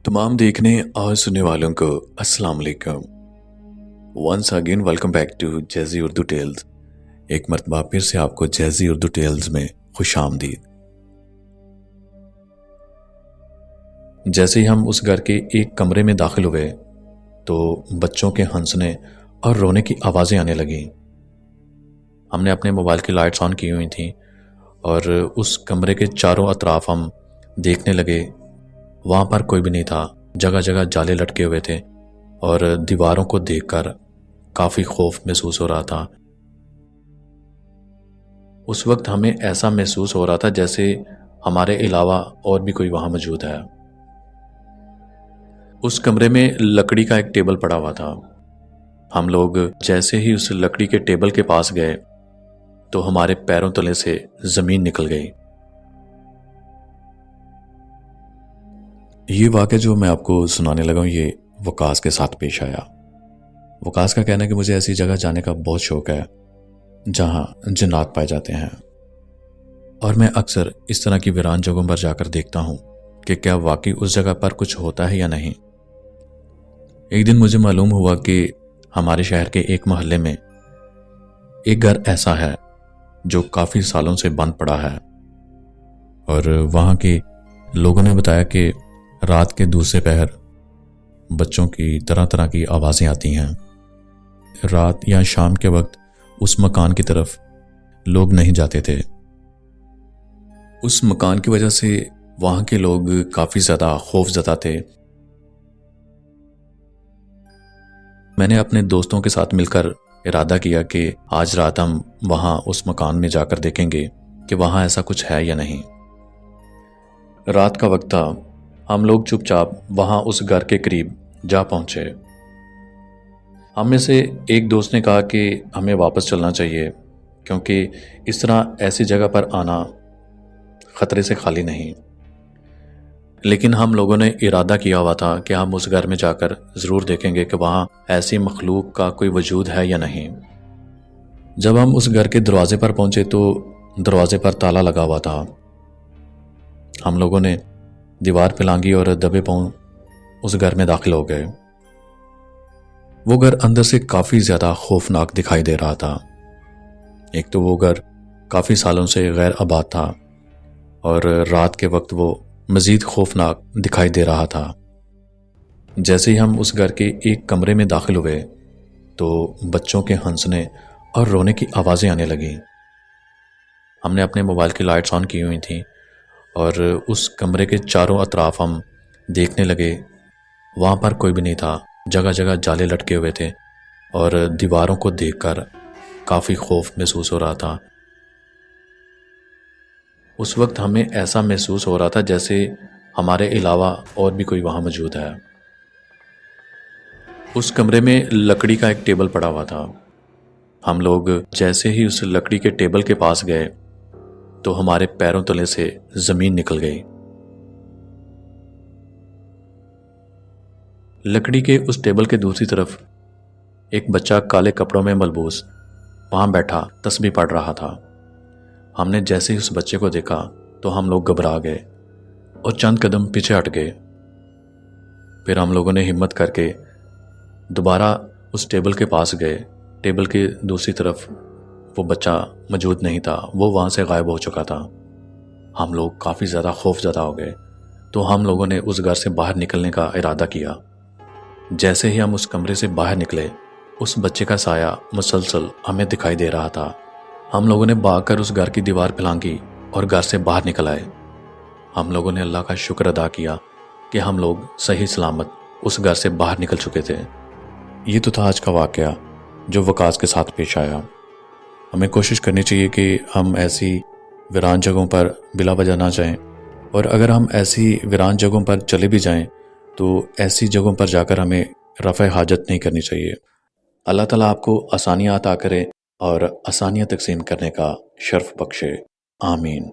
तमाम देखने और सुनने वालों को अस्सलाम वालेकुम। Once again welcome back to Jazzy Urdu Tales. एक मरतबा फिर से आपको जैज़ी उर्दू टेल्स में खुश आमदीद। जैसे ही हम उस घर के एक कमरे में दाखिल हुए तो बच्चों के हंसने और रोने की आवाज़ें आने लगीं। हमने अपने मोबाइल की लाइट्स ऑन की हुई थी और उस कमरे के चारों अतराफ हम देखने लगे। वहाँ पर कोई भी नहीं था, जगह जगह जाले लटके हुए थे और दीवारों को देखकर काफ़ी खौफ महसूस हो रहा था। उस वक्त हमें ऐसा महसूस हो रहा था जैसे हमारे अलावा और भी कोई वहाँ मौजूद है। उस कमरे में लकड़ी का एक टेबल पड़ा हुआ था। हम लोग जैसे ही उस लकड़ी के टेबल के पास गए तो हमारे पैरों तले से ज़मीन निकल गई। ये वाक़या जो मैं आपको सुनाने लगा हूँ ये वकास के साथ पेश आया। वकास का कहना है कि मुझे ऐसी जगह जाने का बहुत शौक है जहाँ जिन्नात पाए जाते हैं और मैं अक्सर इस तरह की वीरान जगहों पर जाकर देखता हूँ कि क्या वाकई उस जगह पर कुछ होता है या नहीं। एक दिन मुझे मालूम हुआ कि हमारे शहर के एक मोहल्ले में एक घर ऐसा है जो काफ़ी सालों से बंद पड़ा है और वहाँ के लोगों ने बताया कि रात के दूसरे पहर बच्चों की तरह तरह की आवाज़ें आती हैं। रात या शाम के वक्त उस मकान की तरफ लोग नहीं जाते थे। उस मकान की वजह से वहाँ के लोग काफ़ी ज़्यादा खौफज़दा थे। मैंने अपने दोस्तों के साथ मिलकर इरादा किया कि आज रात हम वहाँ उस मकान में जाकर देखेंगे कि वहाँ ऐसा कुछ है या नहीं। रात का वक्त था। हम लोग चुपचाप वहाँ उस घर के करीब जा पहुँचे। हम में से एक दोस्त ने कहा कि हमें वापस चलना चाहिए क्योंकि इस तरह ऐसी जगह पर आना ख़तरे से खाली नहीं। लेकिन हम लोगों ने इरादा किया हुआ था कि हम उस घर में जाकर ज़रूर देखेंगे कि वहाँ ऐसी मखलूक का कोई वजूद है या नहीं। जब हम उस घर के दरवाजे पर पहुँचे तो दरवाजे पर ताला लगा हुआ था। हम लोगों ने दीवार पे लांगी और दबे पांव उस घर में दाखिल हो गए। वो घर अंदर से काफ़ी ज़्यादा खौफनाक दिखाई दे रहा था। एक तो वो घर काफ़ी सालों से गैर आबाद था और रात के वक्त वो मज़ीद खौफनाक दिखाई दे रहा था। जैसे ही हम उस घर के एक कमरे में दाखिल हुए तो बच्चों के हंसने और रोने की आवाज़ें आने लगीं। हमने अपने मोबाइल की लाइट्स ऑन की हुई थी और उस कमरे के चारों अतराफ हम देखने लगे। वहाँ पर कोई भी नहीं था, जगह जगह जाले लटके हुए थे और दीवारों को देखकर काफ़ी खौफ महसूस हो रहा था। उस वक्त हमें ऐसा महसूस हो रहा था जैसे हमारे अलावा और भी कोई वहाँ मौजूद है। उस कमरे में लकड़ी का एक टेबल पड़ा हुआ था। हम लोग जैसे ही उस लकड़ी के टेबल के पास गए तो हमारे पैरों तले से ज़मीन निकल गई। लकड़ी के उस टेबल के दूसरी तरफ एक बच्चा काले कपड़ों में मलबूस वहां बैठा तस्बीह पढ़ रहा था। हमने जैसे ही उस बच्चे को देखा तो हम लोग घबरा गए और चंद कदम पीछे हट गए। फिर हम लोगों ने हिम्मत करके दोबारा उस टेबल के पास गए। टेबल की दूसरी तरफ वो बच्चा मौजूद नहीं था, वो वहाँ से गायब हो चुका था। हम लोग काफ़ी ज़्यादा खौफज़दा हो गए तो हम लोगों ने उस घर से बाहर निकलने का इरादा किया। जैसे ही हम उस कमरे से बाहर निकले उस बच्चे का साया मुसलसल हमें दिखाई दे रहा था। हम लोगों ने भागकर उस घर की दीवार पे लांघी और घर से बाहर निकल आए। हम लोगों ने अल्लाह का शुक्र अदा किया कि हम लोग सही सलामत उस घर से बाहर निकल चुके थे। ये तो था आज का वाक़या जो वकास के साथ पेश आया। हमें कोशिश करनी चाहिए कि हम ऐसी वीरान जगहों पर बिला वजह ना जाएं और अगर हम ऐसी वीरान जगहों पर चले भी जाएं तो ऐसी जगहों पर जाकर हमें रफ़ा हाजत नहीं करनी चाहिए। अल्लाह ताला आपको आसानियाँ अता करे और आसानियाँ तक़सीम करने का शर्फ बख्शे। आमीन।